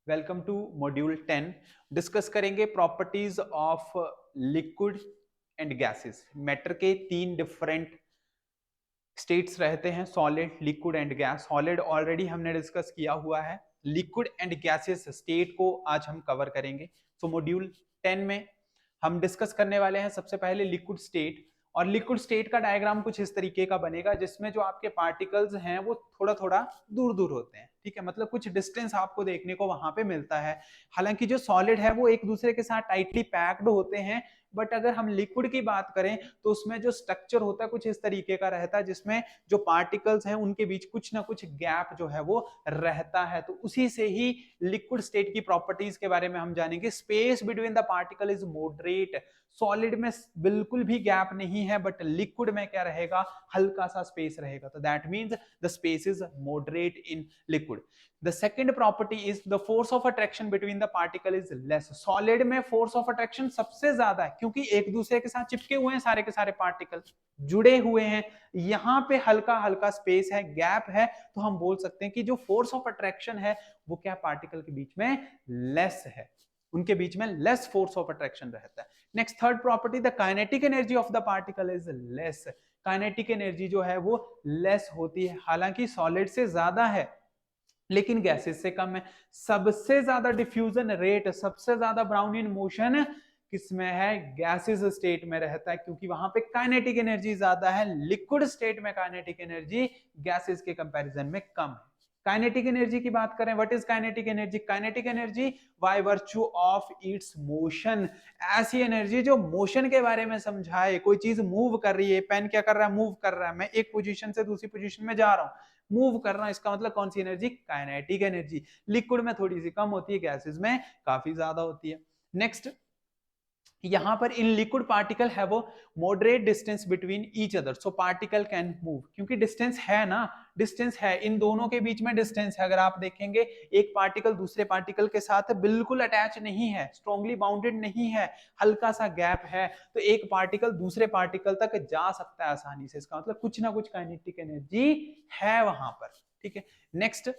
Welcome to module 10। Discuss करेंगे properties of liquid and gases. Matter के तीन different states रहते हैं, solid, liquid and gas. Solid already हमने डिस्कस किया हुआ है, लिक्विड एंड गैसेस स्टेट को आज हम कवर करेंगे। सो मॉड्यूल 10 में हम डिस्कस करने वाले हैं सबसे पहले लिक्विड स्टेट। और लिक्विड स्टेट का डायग्राम कुछ इस तरीके का बनेगा जिसमें जो आपके पार्टिकल्स हैं वो थोड़ा थोड़ा दूर दूर होते हैं, ठीक है, मतलब कुछ डिस्टेंस आपको देखने को वहां पे मिलता है। हालांकि जो सॉलिड है वो एक दूसरे के साथ टाइटली पैक्ड होते हैं, बट अगर हम लिक्विड की बात करें तो उसमें जो स्ट्रक्चर होता है कुछ इस तरीके का रहता है जिसमें जो पार्टिकल्स हैं उनके बीच कुछ ना कुछ गैप जो है वो रहता है। तो उसी से ही लिक्विड स्टेट की प्रॉपर्टीज के बारे में हम जानेंगे। Space between the particle is moderate. Solid में बिल्कुल भी गैप नहीं है, बट लिक्विड में क्या रहेगा, हल्का सा स्पेस रहेगा। तो that means the space is moderate in liquid. The second property is the force of attraction between the particle is less. Solid में force of attraction सबसे ज्यादा है क्योंकि एक दूसरे के साथ चिपके हुए हैं, सारे के सारे पार्टिकल जुड़े हुए हैं। यहाँ पे हल्का हल्का स्पेस है, गैप है, तो हम बोल सकते हैं कि जो फोर्स ऑफ अट्रैक्शन है वो क्या पार्टिकल के बीच में लेस है, उनके बीच में लेस फोर्स ऑफ अट्रैक्शन रहता है। Next third property, the kinetic energy of the particle is less. Kinetic energy जो है वो लेस होती है, हालांकि सॉलिड से ज्यादा है लेकिन गैसेस से कम है। सबसे ज्यादा डिफ्यूजन रेट, सबसे ज्यादा ब्राउन इन मोशन किसमें है, गैसेस स्टेट में रहता है, क्योंकि वहां पे काइनेटिक एनर्जी ज्यादा है। लिक्विड स्टेट में काइनेटिक एनर्जी गैसेस के कंपैरिजन में कम है। काइनेटिक एनर्जी की बात करें, what is kinetic energy? Kinetic energy by virtue of its motion, ऐसी एनर्जी जो मोशन के बारे में समझाए। कोई चीज मूव कर रही है, पेन क्या कर रहा है, मूव कर रहा है, मैं एक पोजीशन से दूसरी पोजीशन में जा रहा हूं, मूव कर रहा हूं, इसका मतलब कौन सी एनर्जी, काइनेटिक एनर्जी। लिक्विड में थोड़ी सी कम होती है, गैसेस में काफी ज्यादा होती है। नेक्स्ट, यहां पर इन लिक्विड पार्टिकल है वो moderate distance between each other, so particle can move, क्योंकि डिस्टेंस है ना, डिस्टेंस है, इन दोनों के बीच में डिस्टेंस है। अगर आप देखेंगे एक पार्टिकल दूसरे पार्टिकल के साथ बिल्कुल अटैच नहीं है, स्ट्रॉन्गली बाउंडेड नहीं है, हल्का सा गैप है, तो एक पार्टिकल दूसरे पार्टिकल तक जा सकता है आसानी से। इसका मतलब कुछ ना कुछ काइनेटिक एनर्जी है वहां पर, ठीक है। नेक्स्ट,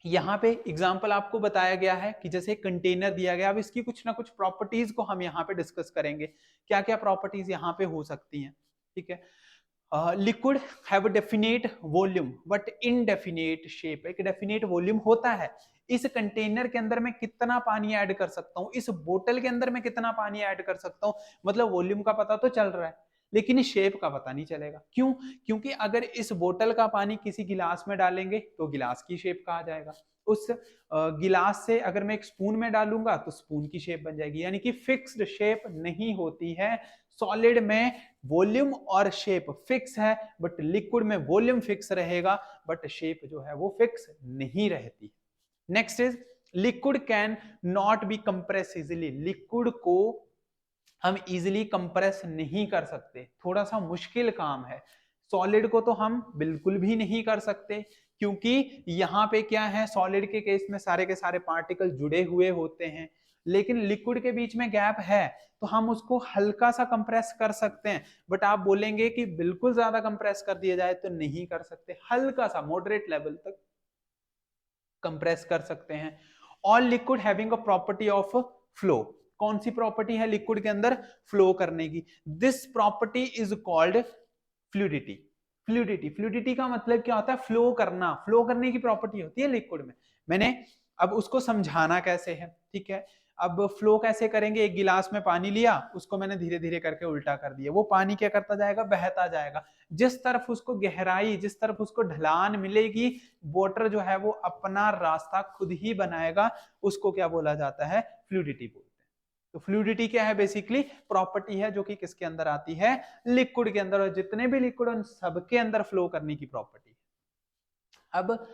यहाँ पे एग्जाम्पल आपको बताया गया है कि जैसे कंटेनर दिया गया, अब इसकी कुछ ना कुछ प्रॉपर्टीज को हम यहाँ पे डिस्कस करेंगे, क्या क्या प्रॉपर्टीज यहाँ पे हो सकती हैं, ठीक है। Liquid have definite volume but indefinite shape. एक डेफिनेट वॉल्यूम होता है, इस कंटेनर के अंदर मैं कितना पानी ऐड कर सकता हूँ, इस बोतल के अंदर मैं कितना पानी ऐड कर सकता हूँ, मतलब वॉल्यूम का पता तो चल रहा है लेकिन शेप का पता नहीं चलेगा। क्यों? क्योंकि अगर इस बोतल का पानी किसी गिलास में डालेंगे तो गिलास की शेप का आ जाएगा, उस गिलास से अगर मैं एक स्पून में डालूंगा तो स्पून की शेप बन जाएगी, यानी कि फिक्स्ड शेप नहीं होती है। सॉलिड में वॉल्यूम और शेप फिक्स है, बट लिक्विड में वॉल्यूम फिक्स रहेगा बट शेप जो है वो फिक्स नहीं रहती। Next is liquid can not be compress easily. Liquid को हम इजिली कंप्रेस नहीं कर सकते, थोड़ा सा मुश्किल काम है। सॉलिड को तो हम बिल्कुल भी नहीं कर सकते, क्योंकि यहाँ पे क्या है, सॉलिड के केस में सारे के सारे पार्टिकल जुड़े हुए होते हैं, लेकिन लिक्विड के बीच में गैप है तो हम उसको हल्का सा कंप्रेस कर सकते हैं। बट आप बोलेंगे कि बिल्कुल ज्यादा कंप्रेस कर दिया जाए तो नहीं कर सकते, हल्का सा मॉडरेट लेवल तक कंप्रेस कर सकते हैं। All liquid having a property of flow. कौन सी प्रॉपर्टी है लिक्विड के अंदर, फ्लो करने की। This property is called fluidity. Fluidity, fluidity का मतलब क्या होता है, फ्लो करना, फ्लो करने की प्रॉपर्टी होती है लिक्विड में। मैंने अब उसको समझाना कैसे है, ठीक है। अब फ्लो कैसे करेंगे, एक गिलास में पानी लिया, उसको मैंने धीरे धीरे करके उल्टा कर दिया, वो पानी क्या करता जाएगा, बहता जाएगा। जिस तरफ उसको गहराई, जिस तरफ उसको ढलान मिलेगी, वाटर जो है वो अपना रास्ता खुद ही बनाएगा, उसको क्या बोला जाता है, फ्लूइडिटी बोलते हैं। तो फ्लूइडिटी क्या है, बेसिकली प्रॉपर्टी है जो कि किसके अंदर आती है, लिक्विड के अंदर, और जितने भी लिक्विड उन सबके अंदर फ्लो करने की प्रॉपर्टी। अब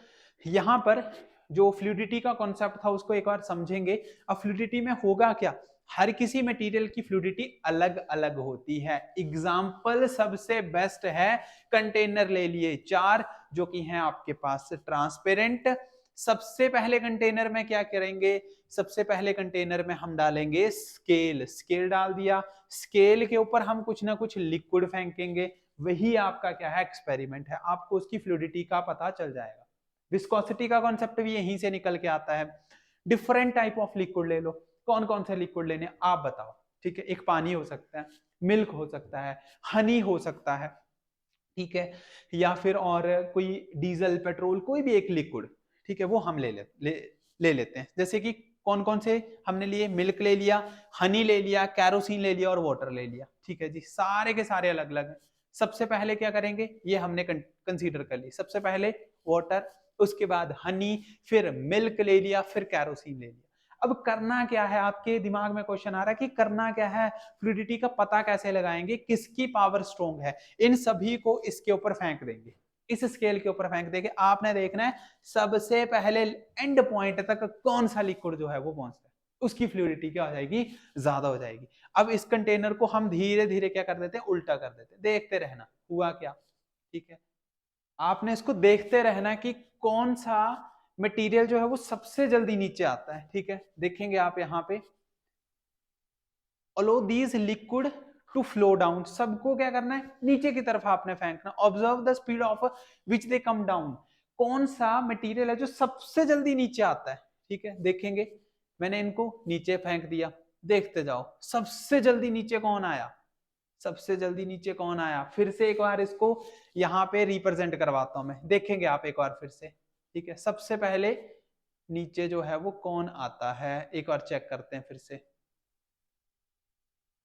यहां पर जो फ्लूइडिटी का कॉन्सेप्ट था उसको एक बार समझेंगे। अब फ्लूइडिटी में होगा क्या, हर किसी मटेरियल की फ्लूइडिटी अलग अलग होती है। एग्जाम्पल सबसे बेस्ट है, कंटेनर ले लिए 4 जो कि हैं आपके पास ट्रांसपेरेंट। सबसे पहले कंटेनर में क्या करेंगे, सबसे पहले कंटेनर में हम डालेंगे स्केल, स्केल डाल दिया, स्केल के ऊपर हम कुछ ना कुछ लिक्विड फेंकेंगे, वही आपका क्या है, एक्सपेरिमेंट है, आपको उसकी फ्लूइडिटी का पता चल जाएगा। विस्कोसिटी का कॉन्सेप्ट भी यहीं से निकल के आता है। डिफरेंट टाइप ऑफ लिक्विड ले लो, कौन कौन से लिक्विड लेने आप बताओ, ठीक है। एक पानी हो सकता है, मिल्क हो सकता है, हनी हो सकता है, ठीक है, या फिर और कोई डीजल पेट्रोल कोई भी एक लिक्विड, ठीक है, वो हम ले लेते हैं। जैसे कि कौन कौन से हमने लिए, मिल्क ले लिया, हनी ले लिया, कैरोसिन ले लिया और वाटर ले लिया, ठीक है जी, सारे के सारे अलग अलग हैं। सबसे पहले क्या करेंगे, ये हमने कंसीडर कर ली, सबसे पहले वाटर, उसके बाद हनी, फिर मिल्क ले लिया, फिर कैरोसिन ले लिया। अब करना क्या है, आपके दिमाग में क्वेश्चन आ रहा है कि करना क्या है, फ्लूइडिटी का पता कैसे लगाएंगे, किसकी पावर स्ट्रॉन्ग है, इन सभी को इसके ऊपर फेंक देंगे, इस स्केल के ऊपर फेंक देंगे। आपने देखना है सबसे पहले एंड पॉइंट तक कौन सा लिक्विड जो है वो पहुंचता है, उसकी फ्लूइडिटी क्या हो जाएगी, ज्यादा हो जाएगी। अब इस कंटेनर को हम धीरे धीरे क्या कर देते हैं, उल्टा कर देते हैं, देखते रहना हुआ क्या, ठीक है। आपने इसको देखते रहना कि कौन सा मटेरियल जो है वो सबसे जल्दी नीचे आता है, ठीक है। देखेंगे आप यहाँ पे, allow these liquid to flow down, सबको क्या करना है, नीचे की तरफ आपने फेंकना। Observe the speed of which they come down, कौन सा मटेरियल है जो सबसे जल्दी नीचे आता है, ठीक है। देखेंगे मैंने इनको नीचे फेंक दिया, देखते जाओ सबसे जल्दी नीचे कौन आया, सबसे जल्दी नीचे कौन आया। फिर से एक बार इसको यहाँ पे रिप्रेजेंट करवाता हूं मैं, देखेंगे आप एक बार फिर से, ठीक है। सबसे पहले नीचे जो है वो कौन आता है, एक बार चेक करते हैं फिर से,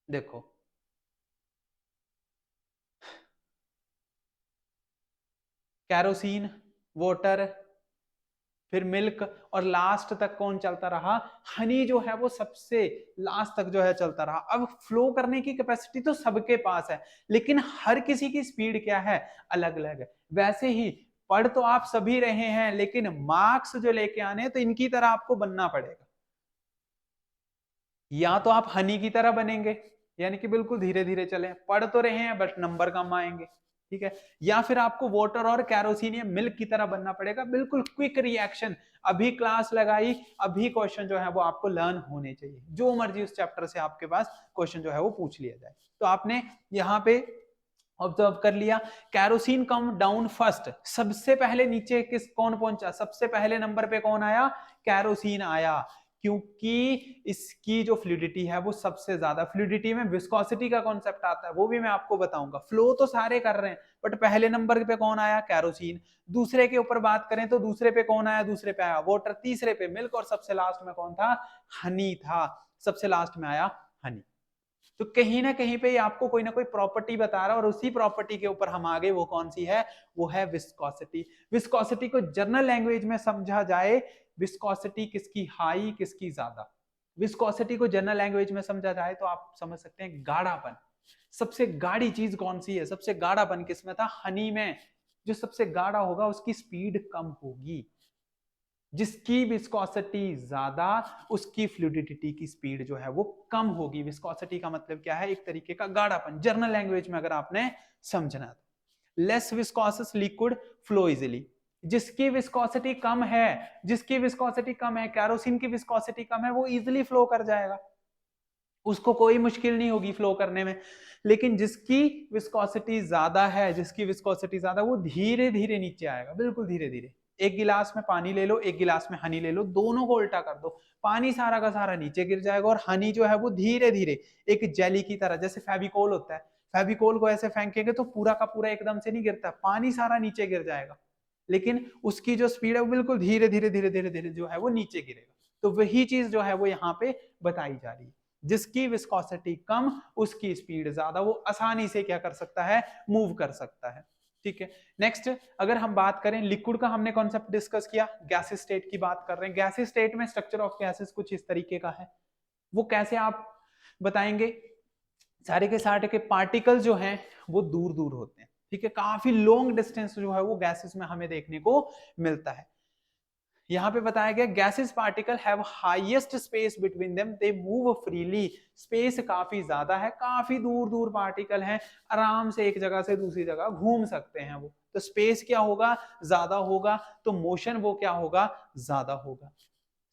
देखो कैरोसिन, वाटर, फिर मिल्क, और लास्ट तक कौन चलता रहा, हनी जो है वो सबसे लास्ट तक जो है चलता रहा। अब फ्लो करने की कैपेसिटी तो सबके पास है, लेकिन हर किसी की स्पीड क्या है, अलग अलग है। वैसे ही पढ़ तो आप सभी रहे हैं, लेकिन मार्क्स जो लेके आने तो इनकी तरह आपको बनना पड़ेगा। या तो आप हनी की तरह बनेंगे, यानी कि बिल्कुल धीरे धीरे चले, पढ़ तो रहे हैं बट नंबर कम आएंगे, ठीक है। या फिर आपको वाटर और कैरोसिन या मिल्क की तरह बनना पड़ेगा, बिल्कुल क्विक रिएक्शन, अभी क्लास लगाई, अभी क्वेश्चन जो है वो आपको लर्न होने चाहिए, जो मर्जी उस चैप्टर से आपके पास क्वेश्चन जो है वो पूछ लिया जाए। तो आपने यहाँ पे ऑब्जर्व कर लिया, कैरोसिन कम डाउन फर्स्ट, सबसे पहले नीचे कौन पहुंचा, सबसे पहले नंबर पे कौन आया, कैरोसिन आया, क्योंकि इसकी जो फ्लूइडिटी है वो सबसे ज्यादा, फ्लूइडिटी में विस्कोसिटी का कॉन्सेप्ट आता है, वो भी मैं आपको बताऊंगा। फ्लो तो सारे कर रहे हैं, बट पहले नंबर पे कौन आया, कैरोसिन। दूसरे के ऊपर बात करें तो दूसरे पे कौन आया, दूसरे पे आया वाटर, तीसरे पे मिल्क, और सबसे लास्ट में कौन था, हनी था, सबसे लास्ट में आया हनी। तो कहीं ना कहीं पे आपको कोई ना कोई प्रॉपर्टी बता रहा है, और उसी प्रॉपर्टी के ऊपर हम आगे, वो कौन सी है, वो है विस्कोसिटी। विस्कोसिटी को जनरल लैंग्वेज में समझा जाए, विस्कोसिटी किसकी हाई, किसकी ज्यादा। विस्कोसिटी को जनरल लैंग्वेज में समझा जाए तो आप समझ सकते हैं गाढ़ापन, सबसे गाढ़ी चीज कौन सी है, सबसे गाढ़ापन किसमें था, हनी में। जो सबसे गाढ़ा होगा उसकी स्पीड कम होगी, जिसकी विस्कोसिटी ज्यादा उसकी फ्लूइडिटी की स्पीड जो है वो कम होगी। विस्कोसिटी का मतलब क्या है, एक तरीके का गाढ़ापन, जनरल लैंग्वेज में अगर आपने समझना तो। लेस विस्कोसिस लिक्विड फ्लो इजिली, जिसकी विस्कोसिटी कम है, जिसकी विस्कोसिटी कम है, कैरोसिन की विस्कोसिटी कम है, वो इजिली फ्लो कर जाएगा, उसको कोई मुश्किल नहीं होगी फ्लो करने में। लेकिन जिसकी विस्कोसिटी ज्यादा है, जिसकी विस्कोसिटी ज्यादा, वो धीरे धीरे नीचे आएगा, बिल्कुल धीरे धीरे। एक गिलास में पानी ले लो, एक गिलास में हनी ले लो, दोनों को उल्टा कर दो, पानी सारा का सारा नीचे गिर जाएगा, और हनी जो है वो धीरे धीरे एक जेली की तरह, जैसे फेविकोल होता है, फेविकोल को ऐसे फेंकेंगे तो पूरा का पूरा एकदम से नहीं गिरता, पानी सारा नीचे गिर जाएगा, लेकिन उसकी जो स्पीड है वो बिल्कुल धीरे धीरे धीरे धीरे धीरे जो है वो नीचे गिरेगा। तो वही चीज जो है वो यहाँ पे बताई जा रही है, जिसकी विस्कोसिटी कम उसकी स्पीड ज्यादा, वो आसानी से क्या कर सकता है, मूव कर सकता है, ठीक है। नेक्स्ट अगर हम बात करें लिक्विड का, हमने कॉन्सेप्ट डिस्कस किया, गैसेस स्टेट की बात कर रहे हैं। गैसेस स्टेट में स्ट्रक्चर ऑफ गैसेस कुछ इस तरीके का है, वो कैसे आप बताएंगे, सारे के सारे के पार्टिकल जो हैं वो दूर दूर होते हैं, ठीक है, काफी लॉन्ग डिस्टेंस जो है वो गैसेस में हमें देखने को मिलता है। यहाँ पे बताया गया gases particle have highest space between them, they move freely, space काफी ज्यादा है, काफी दूर दूर पार्टिकल हैं, आराम से एक जगह से दूसरी जगह घूम सकते हैं वो। तो स्पेस क्या होगा, ज्यादा होगा, तो मोशन वो क्या होगा, ज्यादा होगा।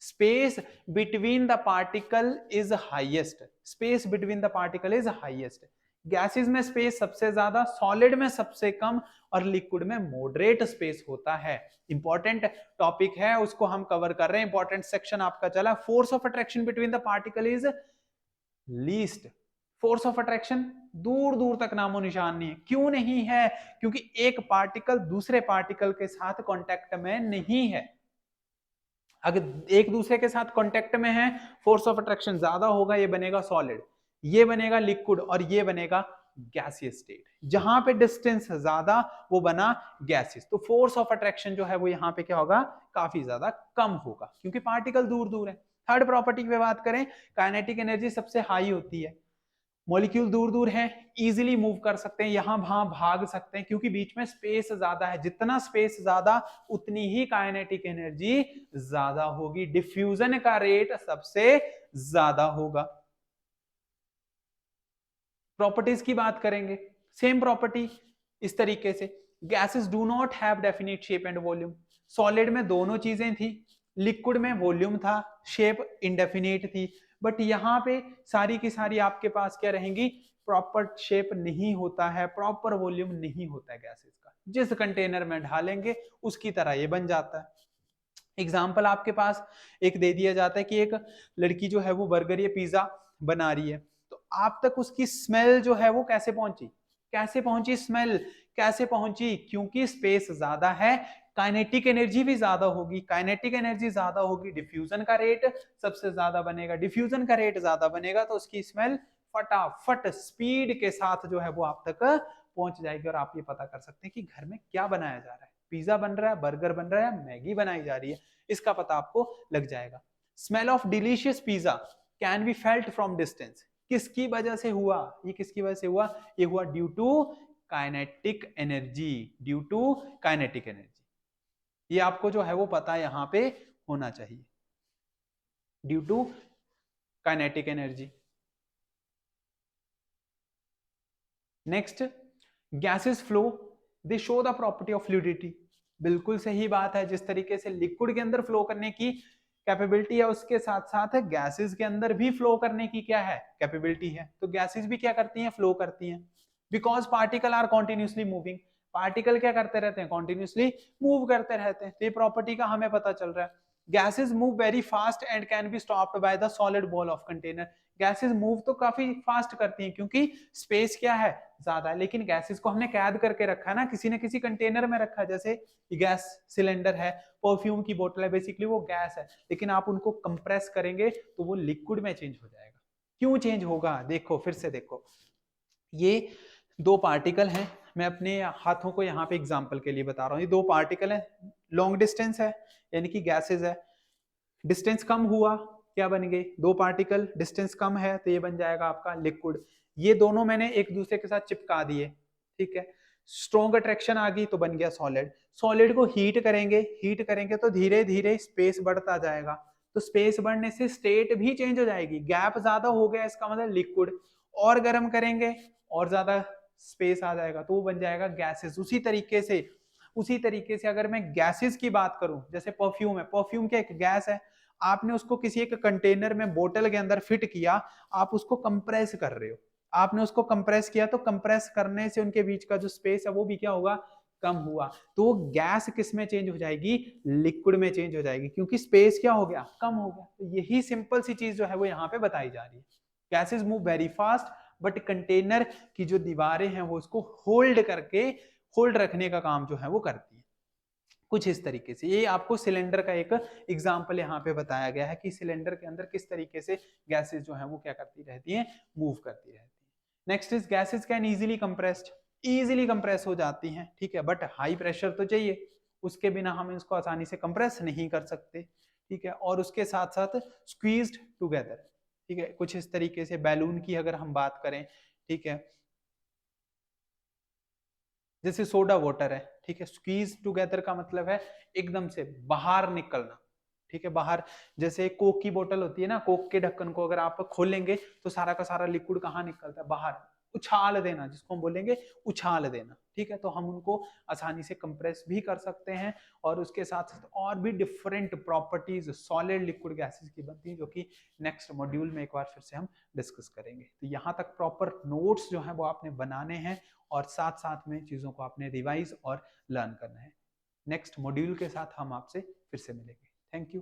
Space between the particle is highest, space between the particle is highest. Gases में स्पेस सबसे ज्यादा, सॉलिड में सबसे कम, और लिक्विड में मॉडरेट स्पेस होता है। इंपॉर्टेंट टॉपिक है, उसको हम कवर कर रहे हैं। इंपॉर्टेंट सेक्शन आपका चला। Force of attraction between the particle is least. Force of attraction दूर दूर तक नामो निशान नहीं है। क्यों नहीं है? क्योंकि एक पार्टिकल दूसरे पार्टिकल के साथ कांटेक्ट में नहीं है। अगर एक दूसरे के साथ कांटेक्ट में है, फोर्स ऑफ अट्रैक्शन ज्यादा होगा, ये बनेगा सॉलिड, ये बनेगा लिक्विड और ये बनेगा गैसियस स्टेट। जहां पे डिस्टेंस ज्यादा वो बना गैसियस। तो फोर्स ऑफ अट्रैक्शन जो है वो यहाँ पे क्या होगा? काफी ज्यादा कम होगा, क्योंकि पार्टिकल दूर दूर है। थर्ड प्रॉपर्टी की बात करें, काइनेटिक एनर्जी सबसे हाई होती है। मॉलिक्यूल दूर दूर है, इजीली मूव कर सकते हैं, यहां वहां भाग सकते हैं, क्योंकि बीच में स्पेस ज्यादा है। जितना स्पेस ज्यादा उतनी ही काइनेटिक एनर्जी ज्यादा होगी। डिफ्यूजन का रेट सबसे ज्यादा होगा। प्रॉपर्टीज की बात करेंगे, सेम प्रॉपर्टी इस तरीके से। Gases do not have definite shape and volume. Solid में दोनों चीजें थी, लिक्विड में वॉल्यूम था, शेप इंडेफिनिट थी। बट यहां पे सारी की सारी आपके पास क्या रहेंगी? प्रॉपर शेप नहीं होता है, प्रॉपर वॉल्यूम नहीं होता है गैसेस का। जिस कंटेनर में ढालेंगे उसकी तरह ये बन जाता है। एग्जाम्पल आपके पास एक दे दिया जाता है कि एक लड़की जो है वो बर्गर या पिज्जा बना रही है, तो आप तक उसकी स्मेल जो है वो कैसे पहुंची? कैसे पहुंची स्मेल? कैसे पहुंची? क्योंकि स्पेस ज्यादा है, काइनेटिक एनर्जी भी ज्यादा होगी। काइनेटिक एनर्जी ज्यादा होगी, डिफ्यूजन का रेट सबसे ज्यादा बनेगा। डिफ्यूजन का रेट ज्यादा बनेगा तो उसकी स्मेल फटाफट स्पीड के साथ जो है वो आप तक पहुंच जाएगी। और आप ये पता कर सकते हैं कि घर में क्या बनाया जा रहा है, पिज्जा बन रहा है, बर्गर बन रहा है, मैगी बनाई जा रही है, इसका पता आपको लग जाएगा। Smell of delicious pizza can be felt from distance. किसकी वजह से हुआ? ये किसकी वजह से हुआ? ये हुआ due to kinetic energy. Due to kinetic energy, ये आपको जो है वो पता यहां पे होना चाहिए। Due to kinetic energy. Next, gases flow they show the property of fluidity. बिल्कुल सही बात है। जिस तरीके से लिक्विड के अंदर फ्लो करने की कैपेबिलिटी है, उसके साथ साथ गैसेस के अंदर भी फ्लो करने की क्या है? कैपेबिलिटी है। तो गैसेस भी क्या करती हैं? फ्लो करती हैं। Because particle are continuously moving. Particle क्या करते रहते हैं? कॉन्टिन्यूसली मूव करते रहते हैं। तो ये प्रॉपर्टी का हमें पता चल रहा है। Gases move very fast and can be stopped by the solid ball of container. Gases move तो काफी फास्ट करती हैं, क्योंकि स्पेस क्या है? ज्यादा है। लेकिन गैसेस को हमने कैद करके रखा है ना, किसी न किसी कंटेनर में रखा है। जैसे गैस सिलेंडर है, परफ्यूम की बोतल है, बेसिकली वो गैस है, लेकिन आप उनको कंप्रेस करेंगे तो वो लिक्विड में चेंज हो जाएगा। क्यों चेंज होगा? देखो, फिर से देखो, ये दो पार्टिकल हैं। मैं अपने हाथों को यहाँ पे एग्जांपल के लिए बता रहा हूँ। ये दो पार्टिकल हैं, लॉन्ग डिस्टेंस है, यानी कि गैसेस है। डिस्टेंस कम हुआ, क्या बन गए? दो पार्टिकल। डिस्टेंस कम है तो ये बन जाएगा आपका लिक्विड। ये दोनों मैंने एक दूसरे के साथ चिपका दिए, ठीक है। स्ट्रॉन्ग अट्रैक्शन आ गई तो बन गया सॉलिड। सॉलिड को हीट करेंगे, हीट करेंगे तो धीरे धीरे स्पेस बढ़ता जाएगा। तो स्पेस बढ़ने से स्टेट भी चेंज हो जाएगी। गैप ज्यादा हो गया, इसका मतलब लिक्विड। और गर्म करेंगे और ज्यादा स्पेस आ जाएगा, तो वो बन जाएगा गैसेस। उसी तरीके से अगर मैं गैसेस की बात करूं, जैसे परफ्यूम है, परफ्यूम क्या एक गैस है। आपने उसको किसी एक कंटेनर में, बोतल के अंदर फिट किया, आप उसको कंप्रेस कर रहे हो। आपने उसको कंप्रेस किया तो कंप्रेस करने से उनके बीच का जो स्पेस है वो भी क्या होगा? कम हुआ। तो गैस किस में चेंज हो जाएगी? लिक्विड में चेंज हो जाएगी, क्योंकि स्पेस क्या हो गया? कम हो गया। तो यही सिंपल सी चीज जो है वो यहाँ पे बताई जा रही है। Gases move very fast, but container की जो दीवारें हैं वो उसको होल्ड रखने का काम जो है वो करती है। कुछ इस तरीके से। ये आपको सिलेंडर का एक एग्जांपल यहाँ पे बताया गया है कि सिलेंडर के अंदर किस तरीके से गैसेस जो है वो क्या करती रहती हैं? मूव करती रहती हैं। Next is gases can easily compressed. Easily compress हो जाती हैं, ठीक है, बट हाई प्रेशर तो चाहिए, उसके बिना हम इसको आसानी से कंप्रेस नहीं कर सकते, ठीक है। और उसके साथ साथ स्क्वीज्ड टुगेदर, ठीक है। कुछ इस तरीके से बैलून की अगर हम बात करें, ठीक है, जैसे सोडा वाटर है, ठीक है, स्क्वीज टुगेदर का मतलब है एकदम से बाहर निकलना, ठीक है, बाहर। जैसे कोक की बोतल होती है ना, कोक के ढक्कन को अगर आप खोलेंगे तो सारा का सारा लिक्विड कहाँ निकलता है? बाहर। उछाल देना, जिसको हम बोलेंगे उछाल देना, ठीक है। तो हम उनको आसानी से कंप्रेस भी कर सकते हैं और उसके साथ साथ और भी different properties solid liquid gases की बनती हैं, जो कि नेक्स्ट मॉड्यूल में एक बार फिर से हम डिस्कस करेंगे। तो यहाँ तक प्रॉपर नोट्स जो है वो आपने बनाने हैं और साथ साथ में चीजों को आपने रिवाइज और लर्न करना है। नेक्स्ट मॉड्यूल के साथ हम आपसे फिर से मिलेंगे। Thank you.